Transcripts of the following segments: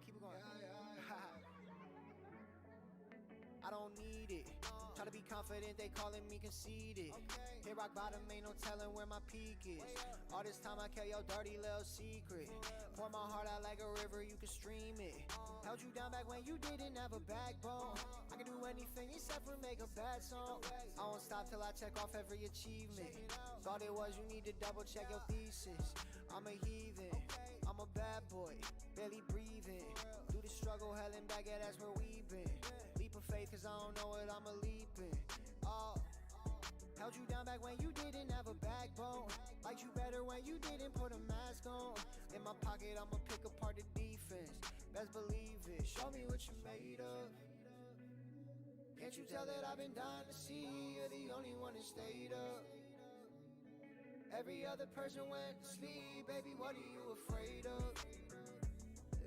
keep it going. I don't need it. Try to be confident, they calling me conceited. Hit rock bottom, ain't no telling where my peak is. All this time I kept your dirty little secret. Pour my heart out like a river, you can stream it. Held you down back when you didn't have a backbone. I can do anything except for make a bad song. I won't stop till I check off every achievement. Thought it was you need to double check your thesis. I'm a heathen, I'm a bad boy, barely breathing. Through the struggle, hell and back, yeah, that's where we been. Leap of faith, cause I don't know what I'm a leaping. Oh, held you down back when you didn't have a backbone. Liked you better when you didn't put a mask on. In my pocket, I'ma pick apart the defense. Best believe it, show me what you made of. Can't you tell that I've been dying to see? You're the only one that stayed up. Every other person went to sleep, baby, what are you afraid of?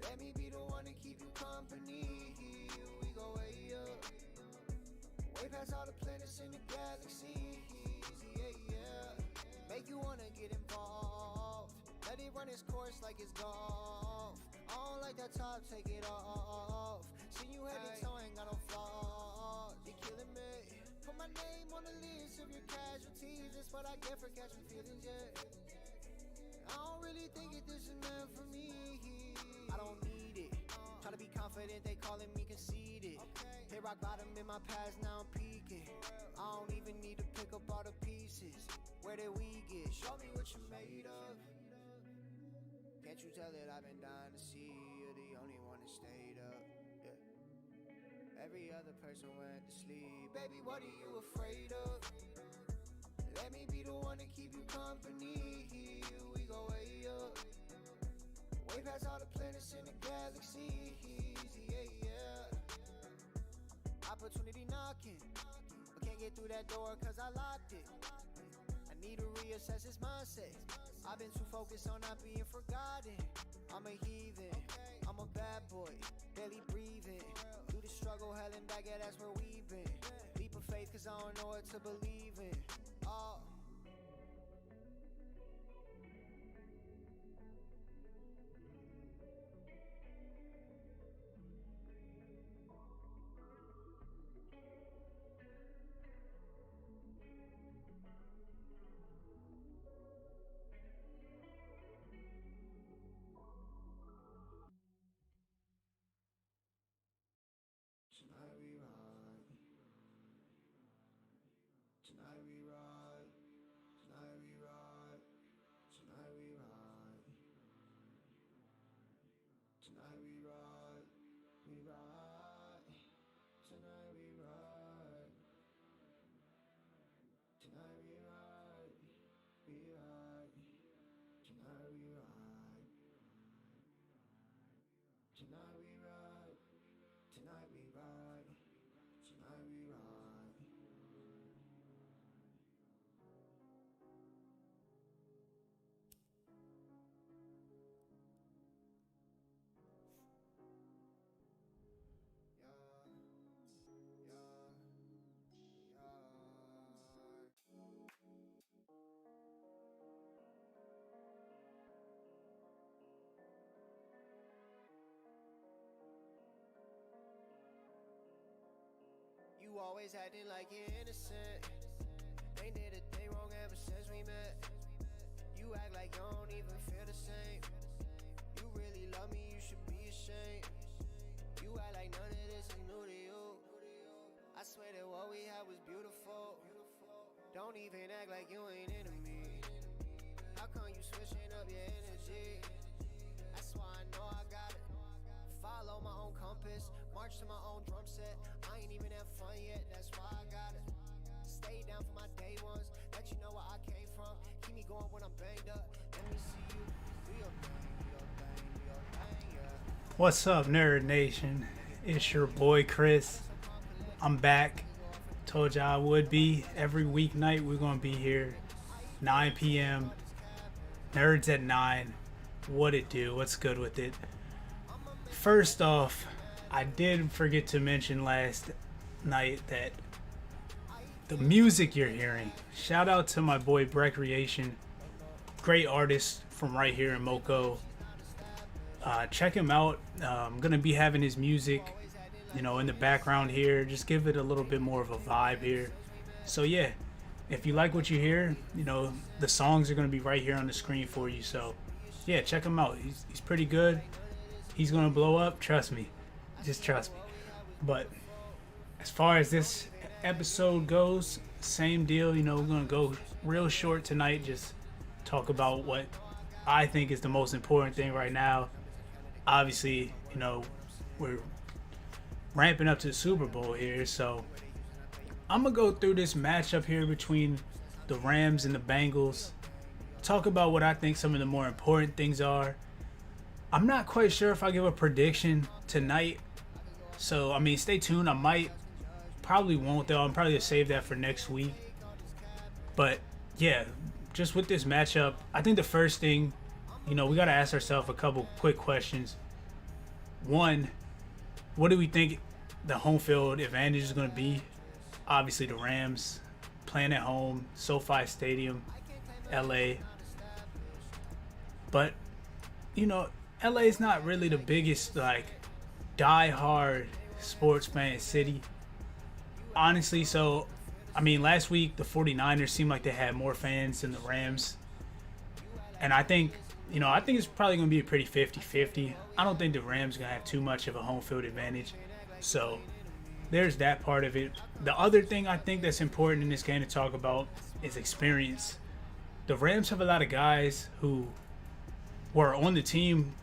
Let me be the one to keep you company. We go way up, way past all the planets in the galaxy. Yeah, yeah. Make you wanna get involved. Let it run its course like it's golf. I don't like that top, take it off. Seen you head to toe, ain't got no flaws. You're killing me. Put my name on the list of your casualties. That's what I get for catching feelings, yeah. I don't really think this is meant for me. I don't need it. Try to be confident, they calling me conceited. Hit rock bottom in my past, now I'm peaking. I don't even need to pick up all the pieces. Where did we get? Show me what you made of. Can't you tell that I've been dying to see? You're the only one that stayed up. Yeah. Every other person went to sleep. Baby, what are you afraid of? Let me be the one to keep you company. We go way up, way past all the planets in the galaxy. Yeah, yeah. Opportunity knocking, but can't get through that door cause I locked it. I need to reassess this mindset. I've been too focused on not being forgotten. I'm a heathen, I'm a bad boy, barely breathing. Through the struggle, hell and back, yeah, that's where we been. Leap of faith cause I don't know what to believe in. Oh. Tonight we ride. Tonight we ride. Tonight we ride. Tonight we ride. Tonight we ride. We ride. Tonight we ride. Tonight we ride. We ride. Tonight we ride. Tonight we ride. Tonight we ride. Tonight we ride. You always acting like you're innocent. Ain't did a thing wrong ever since we met. You act like you don't even feel the same. You really love me, you should be ashamed. You act like none of this is new to you. I swear that what we had was beautiful. Don't even act like you ain't into me. How come you switching up your energy? That's why I know I got it. Follow my own compass, march to my own drum set. I ain't even have fun yet, that's why I got it. Stay down for my day ones, let you know where I came from. Keep me going when I'm banged up. Let me see you, do your thing, do your thing, do your thing, yeah. What's up, Nerd Nation? It's your boy Chris. I'm back. Told you I would be. Every weeknight we're gonna be here, 9 p.m. Nerds at 9. What it do? What's good with it? First off, I did forget to mention last night that the music you're hearing, shout out to my boy Breck Creation, great artist from right here in Moco. check him out. I'm going to be having his music, in the background here. Just give it a little bit more of a vibe here. So, yeah, if you like what you hear, the songs are going to be right here on the screen for you. So, yeah, check him out. He's pretty good. He's going to blow up. Trust me. Just trust me. But as far as this episode goes, same deal. We're going to go real short tonight. Just talk about what I think is the most important thing right now. Obviously, we're ramping up to the Super Bowl here. So I'm going to go through this matchup here between the Rams and the Bengals. Talk about what I think some of the more important things are. I'm not quite sure if I give a prediction tonight. So, stay tuned. Probably won't, though. I'm probably going to save that for next week. But, yeah, just with this matchup, I think the first thing, we got to ask ourselves a couple quick questions. One, what do we think the home field advantage is going to be? Obviously, the Rams playing at home, SoFi Stadium, LA. But, LA is not really the biggest, die-hard sports fan city. Honestly, so, last week, the 49ers seemed like they had more fans than the Rams. And I think it's probably going to be a pretty 50-50. I don't think the Rams are going to have too much of a home field advantage. So, there's that part of it. The other thing I think that's important in this game to talk about is experience. The Rams have a lot of guys who were on the team,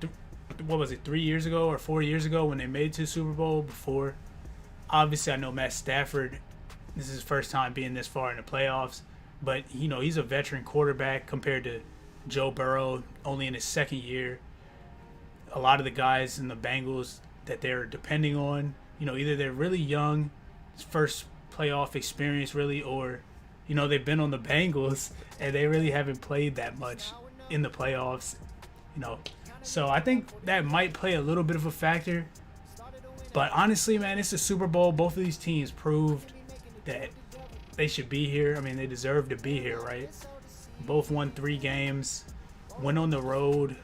3 years ago or 4 years ago when they made it to the Super Bowl before. Obviously, I know Matt Stafford, this is his first time being this far in the playoffs. But, he's a veteran quarterback compared to Joe Burrow, only in his second year. A lot of the guys in the Bengals that they're depending on, either they're really young, first playoff experience really, or, they've been on the Bengals and they really haven't played that much in the playoffs. So I think that might play a little bit of a factor. But honestly, man, it's a Super Bowl. Both of these teams proved that they should be here. They deserve to be here, right? Both won 3 games, went on the road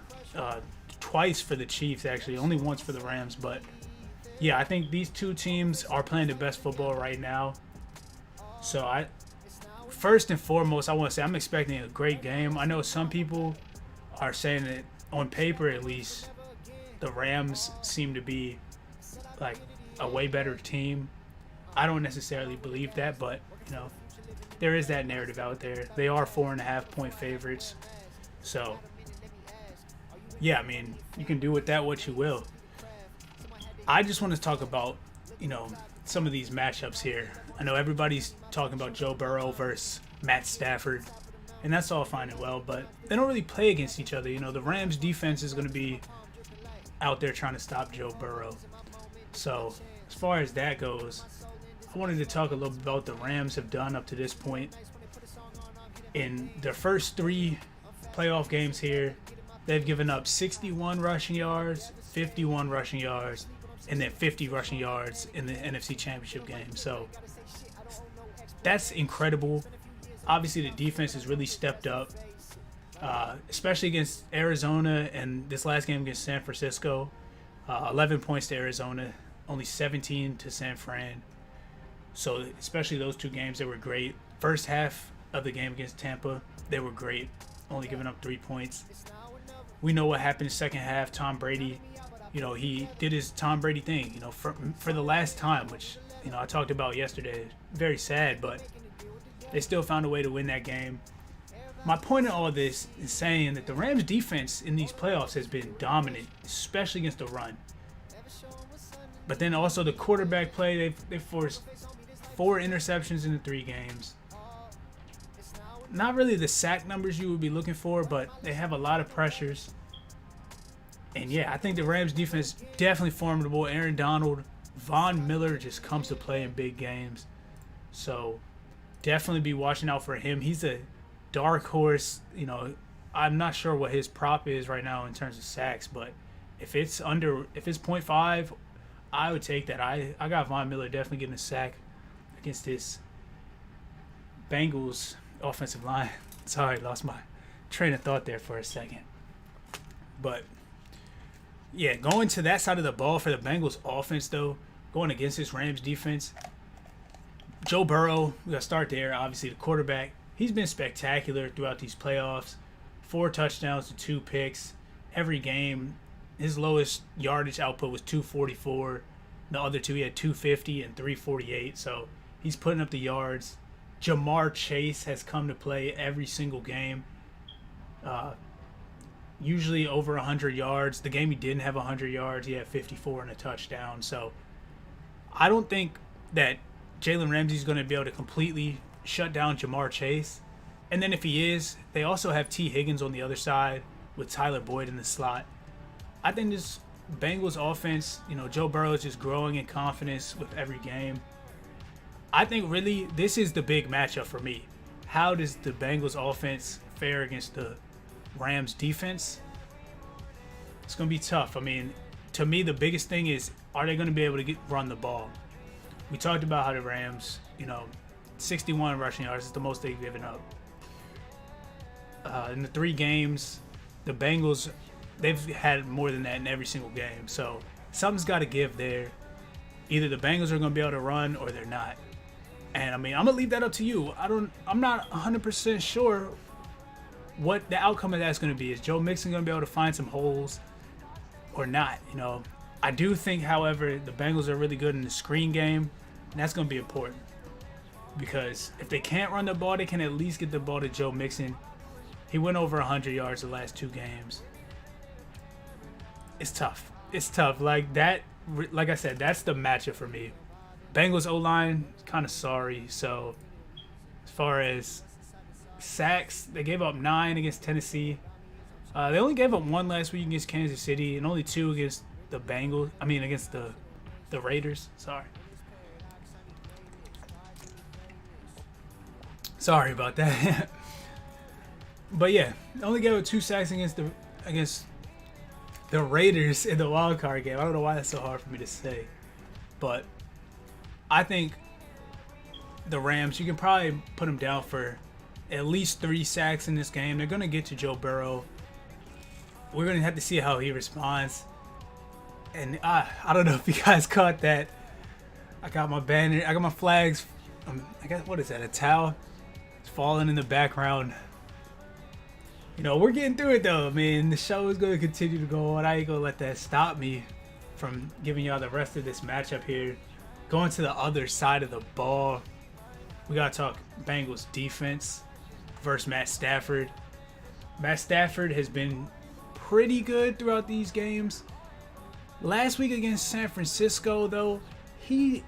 twice for the Chiefs, actually. Only once for the Rams. But, yeah, I think these two teams are playing the best football right now. So, first and foremost, I want to say I'm expecting a great game. I know some people are saying that, on paper at least, the Rams seem to be a way better team. I don't necessarily believe that, but there is that narrative out there. They are 4.5-point favorites. So yeah, you can do with that what you will. I just want to talk about some of these matchups here. I know everybody's talking about Joe Burrow versus Matt Stafford, and that's all fine and well, but they don't really play against each other. The Rams defense is going to be out there trying to stop Joe Burrow. So as far as that goes, I wanted to talk a little bit about what the Rams have done up to this point. In their first 3 playoff games here, they've given up 61 rushing yards, 51 rushing yards, and then 50 rushing yards in the NFC Championship game. So that's incredible. Obviously, the defense has really stepped up, especially against Arizona and this last game against San Francisco. 11 points to Arizona, only 17 to San Fran. So especially those 2 games, they were great. First half of the game against Tampa, they were great, only giving up 3 points. We know what happened in the second half. Tom Brady, he did his Tom Brady thing, for the last time, which, I talked about yesterday. Very sad, but they still found a way to win that game. My point in all of this is saying that the Rams defense in these playoffs has been dominant, especially against the run. But then also the quarterback play, they forced 4 interceptions in the 3 games. Not really the sack numbers you would be looking for, but they have a lot of pressures. And yeah, I think the Rams defense definitely formidable. Aaron Donald, Von Miller just comes to play in big games. So definitely be watching out for him. He's a dark horse. I'm not sure what his prop is right now in terms of sacks, but if it's 0.5, I would take that. I got Von Miller definitely getting a sack against this Bengals offensive line. Sorry, lost my train of thought there for a second. But Yeah, going to that side of the ball for the Bengals offense, though, going against this Rams defense, Joe Burrow, we got to start there. Obviously, the quarterback, he's been spectacular throughout these playoffs. 4 touchdowns to 2 picks every game. His lowest yardage output was 244. The other two, he had 250 and 348. So he's putting up the yards. Jamar Chase has come to play every single game. Usually over 100 yards. The game he didn't have 100 yards, he had 54 and a touchdown. So I don't think that Jalen Ramsey's going to be able to completely shut down Jamar Chase. And then if he is, they also have T. Higgins on the other side with Tyler Boyd in the slot. I think this Bengals offense, Joe Burrow is just growing in confidence with every game. I think really this is the big matchup for me. How does the Bengals offense fare against the Rams defense? It's going to be tough. I mean, to me, the biggest thing is, are they going to be able to run the ball? We talked about how the Rams, 61 rushing yards is the most they've given up. In the 3 games, the Bengals, they've had more than that in every single game. So something's got to give there. Either the Bengals are going to be able to run or they're not. And I mean, I'm going to leave that up to you. I'm not 100% sure what the outcome of that's going to be. Is Joe Mixon going to be able to find some holes or not? I do think, however, the Bengals are really good in the screen game, and that's going to be important. Because if they can't run the ball, they can at least get the ball to Joe Mixon. He went over 100 yards the last 2 games. It's tough. It's tough. Like I said, that's the matchup for me. Bengals O-line, kind of sorry. So, as far as sacks, they gave up 9 against Tennessee. They only gave up 1 last week against Kansas City and only 2 against the Bengals. I mean, against the Raiders. Sorry about that. But yeah, they only gave up 2 sacks against the Raiders in the wild card game. I don't know why that's so hard for me to say, but I think the Rams, you can probably put them down for at least 3 sacks in this game. They're going to get to Joe Burrow. We're going to have to see how he responds. And I don't know if you guys caught that. I got my banner. I got my flags. I got, what is that, a towel? It's falling in the background. We're getting through it though. I mean, the show is going to continue to go on. I ain't going to let that stop me from giving y'all the rest of this matchup here. Going to the other side of the ball, we got to talk Bengals defense versus Matt Stafford. Matt Stafford has been pretty good throughout these games. Last week against San Francisco, though, he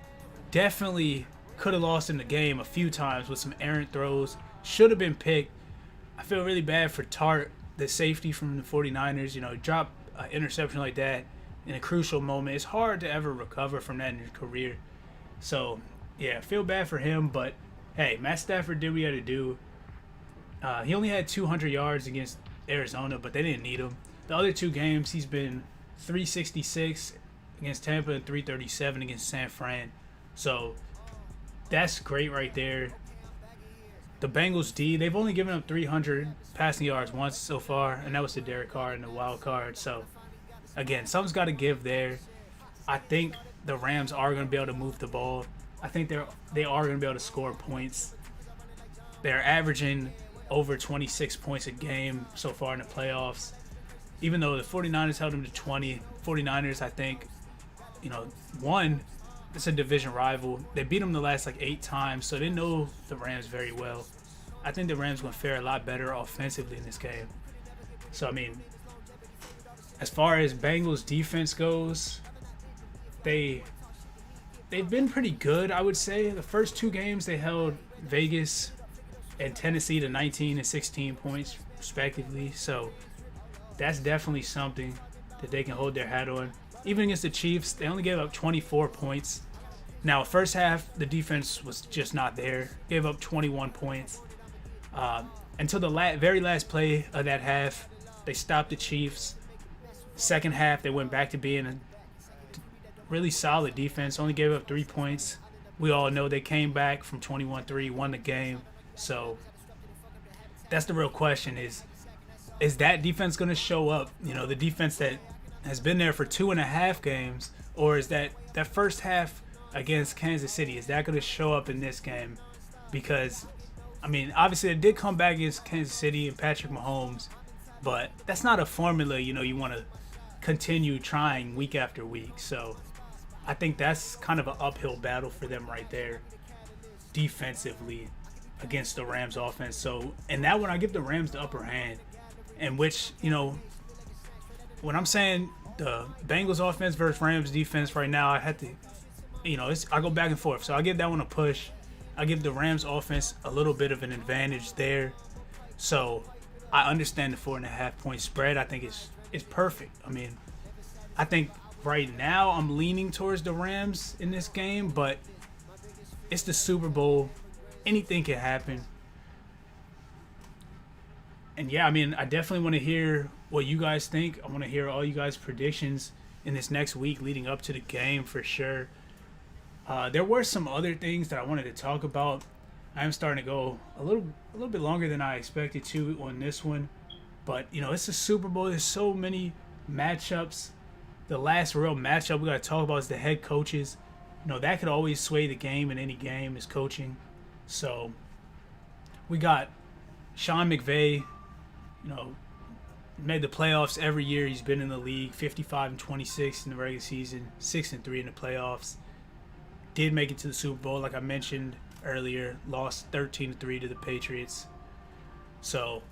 definitely could have lost in the game a few times with some errant throws. Should have been picked. I feel really bad for Tart, the safety from the 49ers. Drop an interception like that in a crucial moment. It's hard to ever recover from that in your career. So, yeah, I feel bad for him. But, hey, Matt Stafford did what he had to do. He only had 200 yards against Arizona, but they didn't need him. The other 2 games, he's been 366 against Tampa and 337 against San Fran. So, that's great right there. The Bengals D, they've only given up 300 passing yards once so far, and that was to Derek Carr in the wild card. So, again, something's got to give there. I think the Rams are going to be able to move the ball. I think they are going to be able to score points. They're averaging over 26 points a game so far in the playoffs. Even though the 49ers held them to 20, 49ers, I think, one, it's a division rival. They beat them the last 8 times, so they know the Rams very well. I think the Rams are going to fare a lot better offensively in this game. So, I mean, as far as Bengals defense goes, they've been pretty good, I would say. The first 2 games, they held Vegas and Tennessee to 19 and 16 points, respectively. So, that's definitely something that they can hold their hat on. Even against the Chiefs, they only gave up 24 points. Now, first half, the defense was just not there. Gave up 21 points. Until the very last play of that half, they stopped the Chiefs. Second half, they went back to being a really solid defense. Only gave up 3 points. We all know they came back from 21-3, won the game. So, that's the real question is that defense going to show up? The defense that has been there for 2.5 games, or is that first half against Kansas City, is that going to show up in this game? Because, I mean, obviously it did come back against Kansas City and Patrick Mahomes, but that's not a formula, you want to continue trying week after week. So I think that's kind of an uphill battle for them right there defensively against the Rams offense. So in that one, I give the Rams the upper hand, in which, when I'm saying the Bengals offense versus Rams defense right now, I had to, I go back and forth. So I give that one a push. I give the Rams offense a little bit of an advantage there. So I understand the 4.5 point spread. I think it's perfect. I mean, I think right now I'm leaning towards the Rams in this game, but it's the Super Bowl. Anything can happen. And yeah, I mean, I definitely want to hear what you guys think. I want to hear all you guys' predictions in this next week leading up to the game for sure. There were some other things that I wanted to talk about. I am starting to go a little bit longer than I expected to on this one. But, it's a Super Bowl. There's so many matchups. The last real matchup we got to talk about is the head coaches. That could always sway the game in any game, is coaching. So we got Sean McVay, made the playoffs every year he's been in the league, 55-26 in the regular season, 6-3 in the playoffs. Did make it to the Super Bowl, like I mentioned earlier, lost 13-3 to the Patriots. So,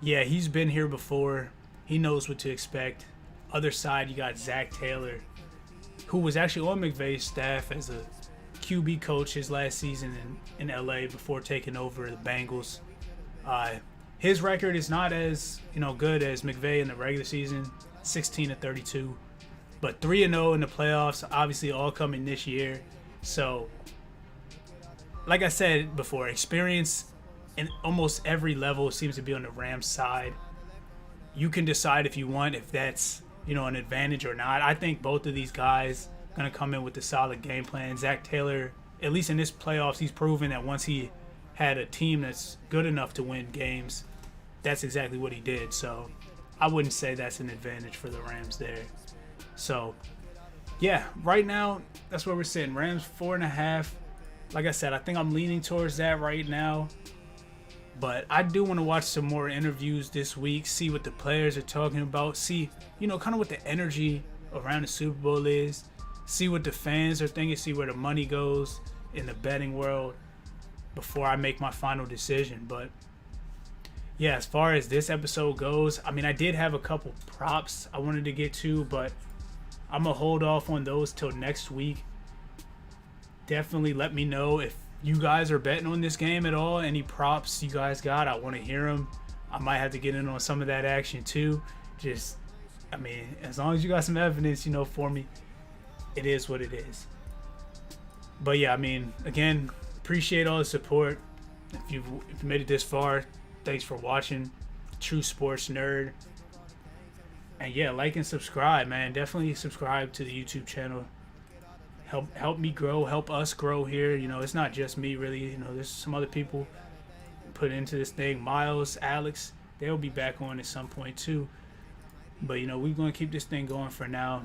yeah, he's been here before. He knows what to expect. Other side, you got Zach Taylor, who was actually on McVay's staff as a QB coach his last season in LA before taking over the Bengals. His record is not as good as McVay in the regular season, 16-32, but 3-0 in the playoffs. Obviously, all coming this year. So, like I said before, experience in almost every level seems to be on the Rams side. You can decide if you want if that's an advantage or not. I think both of these guys are going to come in with a solid game plan. Zach Taylor, at least in this playoffs, he's proven that once he had a team that's good enough to win games, that's exactly what he did. So I wouldn't say that's an advantage for the Rams there. So, yeah, right now, that's where we're sitting. Rams 4.5. Like I said, I think I'm leaning towards that right now. But I do want to watch some more interviews this week, see what the players are talking about, see, kind of what the energy around the Super Bowl is, see what the fans are thinking, see where the money goes in the betting world before I make my final decision. But, yeah, as far as this episode goes, I mean, I did have a couple props I wanted to get to, but I'm going to hold off on those till next week. Definitely let me know if you guys are betting on this game at all. Any props you guys got, I want to hear them. I might have to get in on some of that action too. Just, I mean, as long as you got some evidence, for me, it is what it is. But yeah, I mean, again, appreciate all the support. If you've made it this far, thanks for watching. True Sports Nerd. And yeah, like and subscribe, man. Definitely subscribe to the YouTube channel. Help me grow, help us grow here. It's not just me, really. There's some other people put into this thing. Miles, Alex, they'll be back on at some point too. But, we're going to keep this thing going for now.